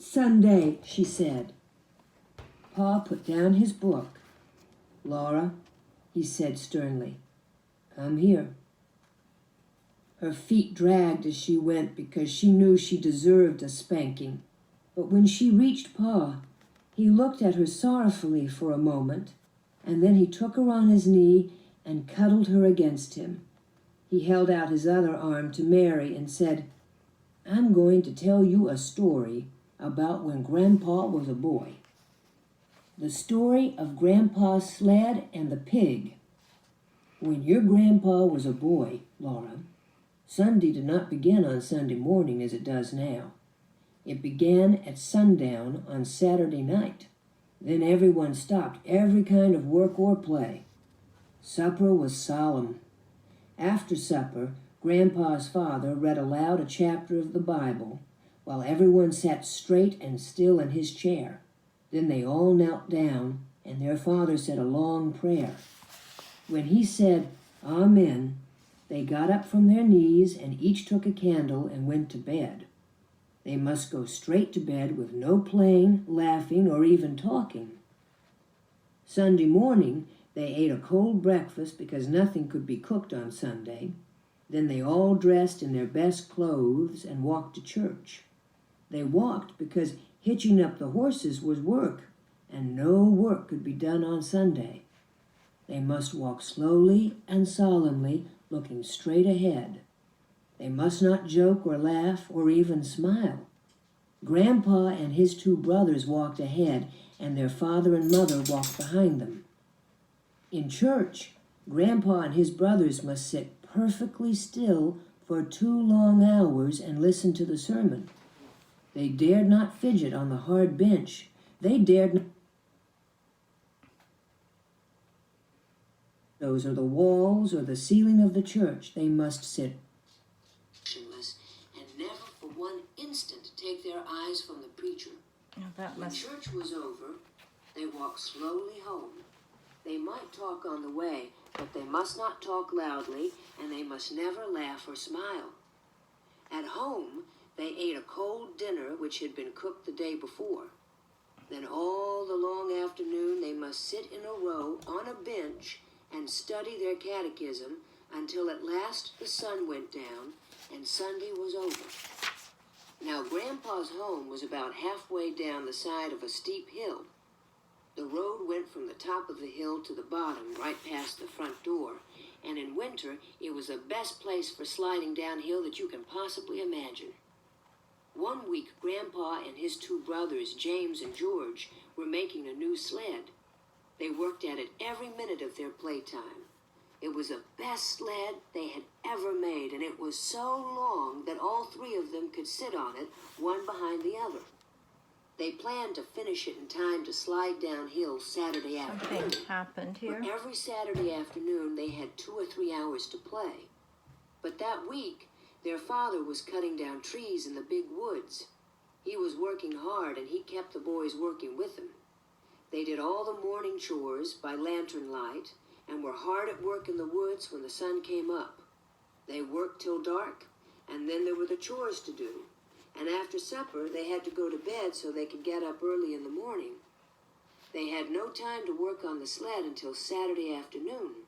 Sunday, she said. Pa put down his book. Laura, he said sternly, come here. Her feet dragged as she went because she knew she deserved a spanking. But when she reached Pa, he looked at her sorrowfully for a moment, and then he took her on his knee and cuddled her against him. He held out his other arm to Mary and said, I'm going to tell you a story about when Grandpa was a boy. The story of Grandpa's sled and the pig. When your grandpa was a boy, Laura, Sunday did not begin on Sunday morning as it does now. It began at sundown on Saturday night. Then everyone stopped every kind of work or play. Supper was solemn. After supper, Grandpa's father read aloud a chapter of the Bible, while everyone sat straight and still in his chair. Then they all knelt down, and their father said a long prayer. When he said, Amen, they got up from their knees and each took a candle and went to bed. They must go straight to bed with no playing, laughing, or even talking. Sunday morning, they ate a cold breakfast because nothing could be cooked on Sunday. Then they all dressed in their best clothes and walked to church. They walked because hitching up the horses was work, and no work could be done on Sunday. They must walk slowly and solemnly, looking straight ahead. They must not joke or laugh or even smile. Grandpa and his two brothers walked ahead, and their father and mother walked behind them. In church, Grandpa and his brothers must sit perfectly still for 2 long hours and listen to the sermon. They dared not fidget on the hard bench. They dared not. Those are the walls or the ceiling of the church. They must sit motionless and never for one instant take their eyes from the preacher. When church was over, they walked slowly home. They might talk on the way, but they must not talk loudly, and they must never laugh or smile. At home, they ate a cold dinner which had been cooked the day before. Then all the long afternoon they must sit in a row on a bench and study their catechism until at last the sun went down and Sunday was over. Now Grandpa's home was about halfway down the side of a steep hill. The road went from the top of the hill to the bottom, right past the front door, and in winter it was the best place for sliding downhill that you can possibly imagine. One week, Grandpa and his two brothers, James and George, were making a new sled. They worked at it every minute of their playtime. It was the best sled they had ever made, and it was so long that all 3 of them could sit on it, one behind the other. They planned to finish it in time to slide downhill Saturday afternoon. Something happened here. For every Saturday afternoon, they had 2 or 3 hours to play. But that week, their father was cutting down trees in the big woods. He was working hard, and he kept the boys working with him. They did all the morning chores by lantern light and were hard at work in the woods when the sun came up. They worked till dark, and then there were the chores to do. And after supper, they had to go to bed so they could get up early in the morning. They had no time to work on the sled until Saturday afternoon.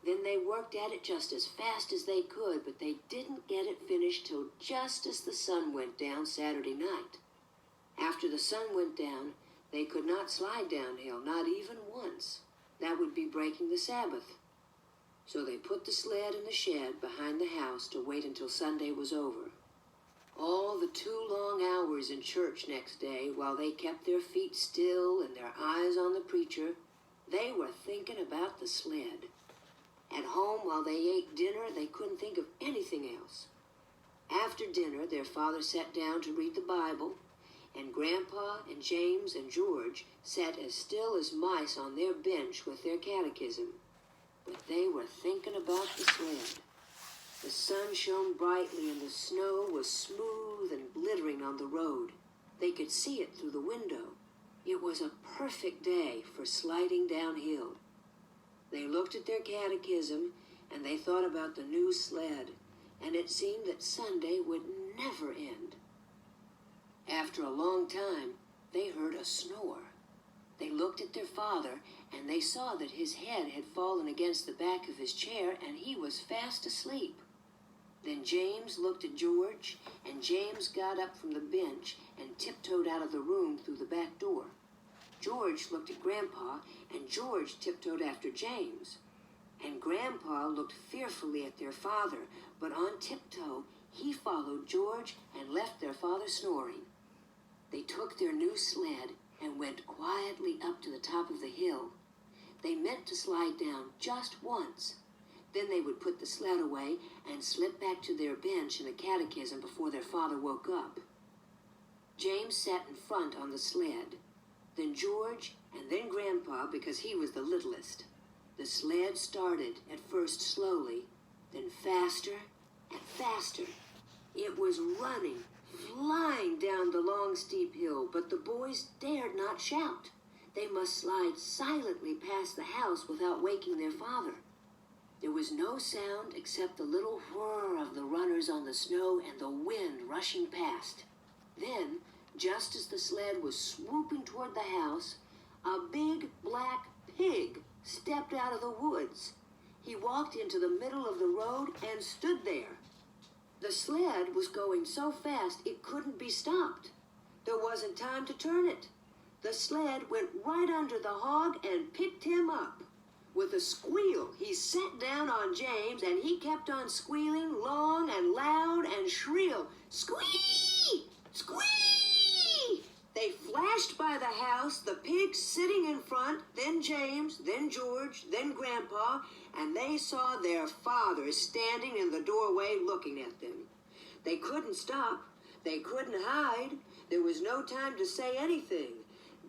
Then they worked at it just as fast as they could, but they didn't get it finished till just as the sun went down Saturday night. After the sun went down, they could not slide downhill, not even once. That would be breaking the Sabbath. So they put the sled in the shed behind the house to wait until Sunday was over. All the 2 long hours in church next day, while they kept their feet still and their eyes on the preacher, they were thinking about the sled. At home, while they ate dinner, they couldn't think of anything else. After dinner, their father sat down to read the Bible, and Grandpa and James and George sat as still as mice on their bench with their catechism. But they were thinking about the sled. The sun shone brightly and the snow was smooth and glittering on the road. They could see it through the window. It was a perfect day for sliding downhill. They looked at their catechism and they thought about the new sled, and it seemed that Sunday would never end. After a long time, a snore. They looked at their father, and they saw that his head had fallen against the back of his chair, and he was fast asleep. Then James looked at George, and James got up from the bench and tiptoed out of the room through the back door. George looked at Grandpa, and George tiptoed after James. And Grandpa looked fearfully at their father, but on tiptoe he followed George and left their father snoring. They took their new sled and went quietly up to the top of the hill. They meant to slide down just once. Then they would put the sled away and slip back to their bench in the catechism before their father woke up. James sat in front on the sled, then George, and then Grandpa because he was the littlest. The sled started at first slowly, then faster and faster. It was running, flying down the long steep hill, but the boys dared not shout. They must slide silently past the house without waking their father. There was no sound except the little whir of the runners on the snow and the wind rushing past. Then, just as the sled was swooping toward the house, a big black pig stepped out of the woods. He walked into the middle of the road and stood there. The sled was going so fast it couldn't be stopped. There wasn't time to turn it. The sled went right under the hog and picked him up. With a squeal, he sat down on James, and he kept on squealing long and loud and shrill. Squee! Squee! They flashed by the house, the pig sitting in front, then James, then George, then Grandpa, and they saw their father standing in the doorway looking at them. They couldn't stop. They couldn't hide. There was no time to say anything.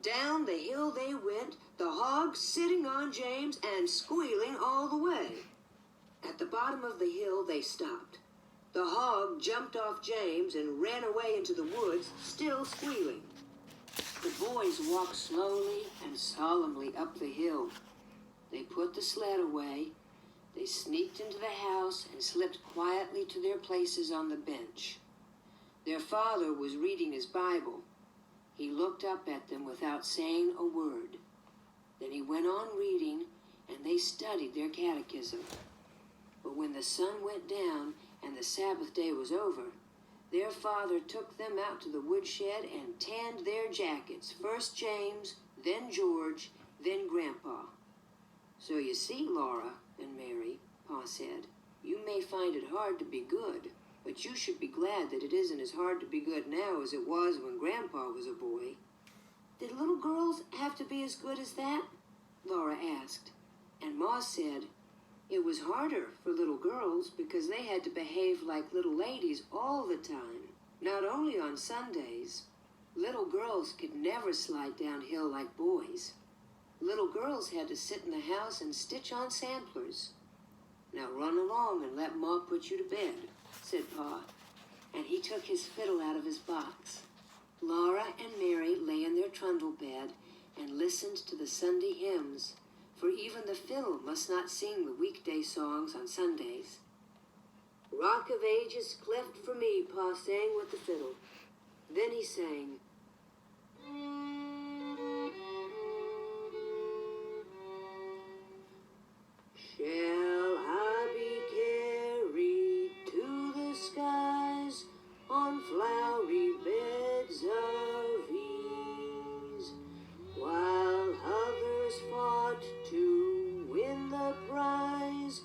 Down the hill they went, the hog sitting on James and squealing all the way. At the bottom of the hill they stopped. The hog jumped off James and ran away into the woods, still squealing. The boys walked slowly and solemnly up the hill. They put the sled away. They sneaked into the house and slipped quietly to their places on the bench. Their father was reading his Bible. He looked up at them without saying a word. Then he went on reading, and they studied their catechism. But when the sun went down and the Sabbath day was over, their father took them out to the woodshed and tanned their jackets, first James, then George, then Grandpa. So you see, Laura and Mary, Pa said, you may find it hard to be good, but you should be glad that it isn't as hard to be good now as it was when Grandpa was a boy. Did little girls have to be as good as that? Laura asked. And Ma said, it was harder for little girls because they had to behave like little ladies all the time, not only on Sundays. Little girls could never slide downhill like boys. Little girls had to sit in the house and stitch on samplers. Now run along and let Ma put you to bed, said Pa, and he took his fiddle out of his box. Laura and Mary lay in their trundle bed and listened to the Sunday hymns, for even the fiddle must not sing the weekday songs on Sundays. Rock of Ages cleft for me, Pa sang with the fiddle. Then he sang, Shall I be carried to the skies on flowery beds of ease, while others fought to win the prize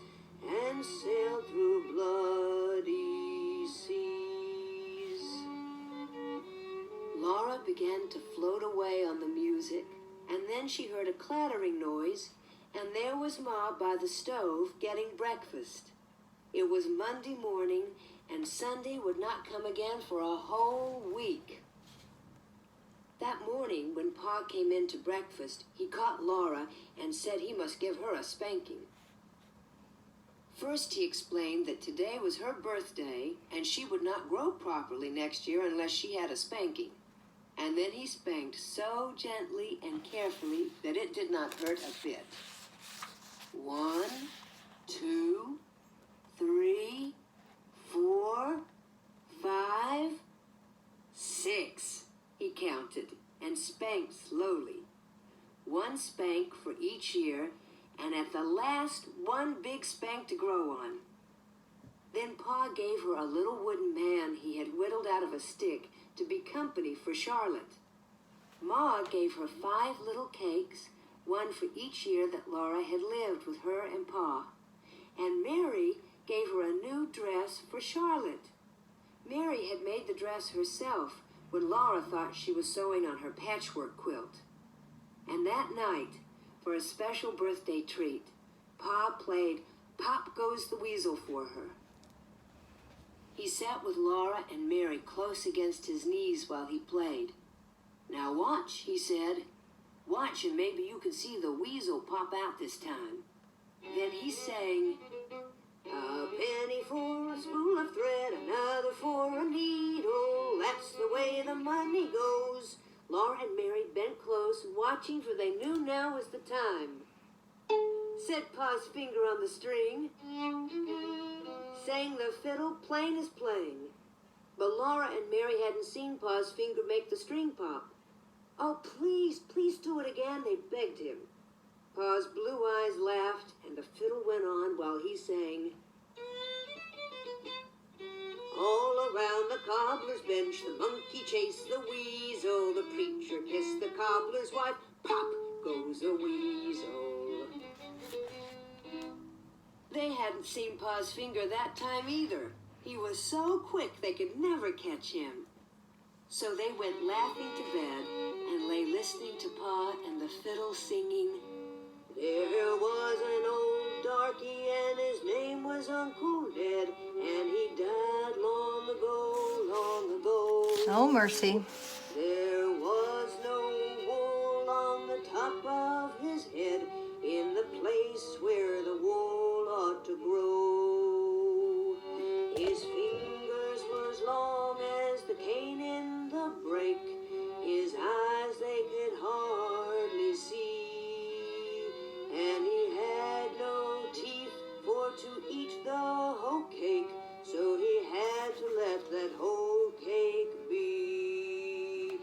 and sailed through bloody seas? Laura began to float away on the music, and then she heard a clattering noise, and there was Ma by the stove getting breakfast. It was Monday morning, and Sunday would not come again for a whole week. That morning, when Pa came in to breakfast, he caught Laura and said he must give her a spanking. First, he explained that today was her birthday, and she would not grow properly next year unless she had a spanking. And then he spanked so gently and carefully that it did not hurt a bit. 1, 2, 3, 4, 5, 6, he counted, and spanked slowly. One spank for each year, and at the last, one big spank to grow on. Then Pa gave her a little wooden man he had whittled out of a stick to be company for Charlotte. Ma gave her 5 little cakes, one for each year that Laura had lived with her and Pa. And Mary gave her a new dress for Charlotte. Mary had made the dress herself when Laura thought she was sewing on her patchwork quilt. And that night, for a special birthday treat, Pa played Pop Goes the Weasel for her. He sat with Laura and Mary close against his knees while he played. "Now watch," he said. "Watch and maybe you can see the weasel pop out this time." Then he sang, "A penny for a spool of thread, another for a needle. That's the way the money goes." Laura and Mary bent close, watching, for they knew now was the time. Said Pa's finger on the string, sang the fiddle plain as plain. But Laura and Mary hadn't seen Pa's finger make the string pop. "Oh, please, please do it again," they begged him. Pa's blue eyes laughed, and the fiddle went on while he sang, "All around the cobbler's bench, the monkey chased the weasel. The preacher kissed the cobbler's wife. Pop goes a weasel." They hadn't seen Pa's finger that time either. He was so quick they could never catch him. So they went laughing to bed and lay listening to Pa and the fiddle singing, "There was an old darky and his name was Uncle Ned, and he died long ago, long ago. Oh, mercy. There was no wool on the top of his head, in the place where the wool ought to grow. His fingers were as long as the cane in the brake, his eyes they could hardly see, and he had no teeth for to eat the whole cake, so he had to let that whole cake be."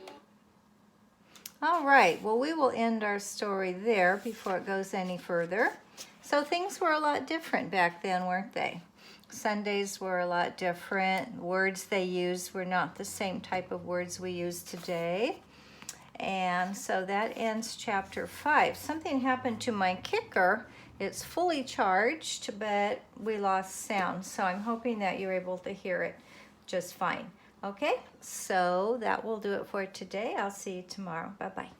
All right, well, we will end our story there before it goes any further. So things were a lot different back then, weren't they? Sundays were a lot different. Words they used were not the same type of words we use today. And so that ends chapter 5. Something happened to my kicker. It's fully charged, but we lost sound. So I'm hoping that you're able to hear it just fine. Okay, so that will do it for today. I'll see you tomorrow. Bye-bye.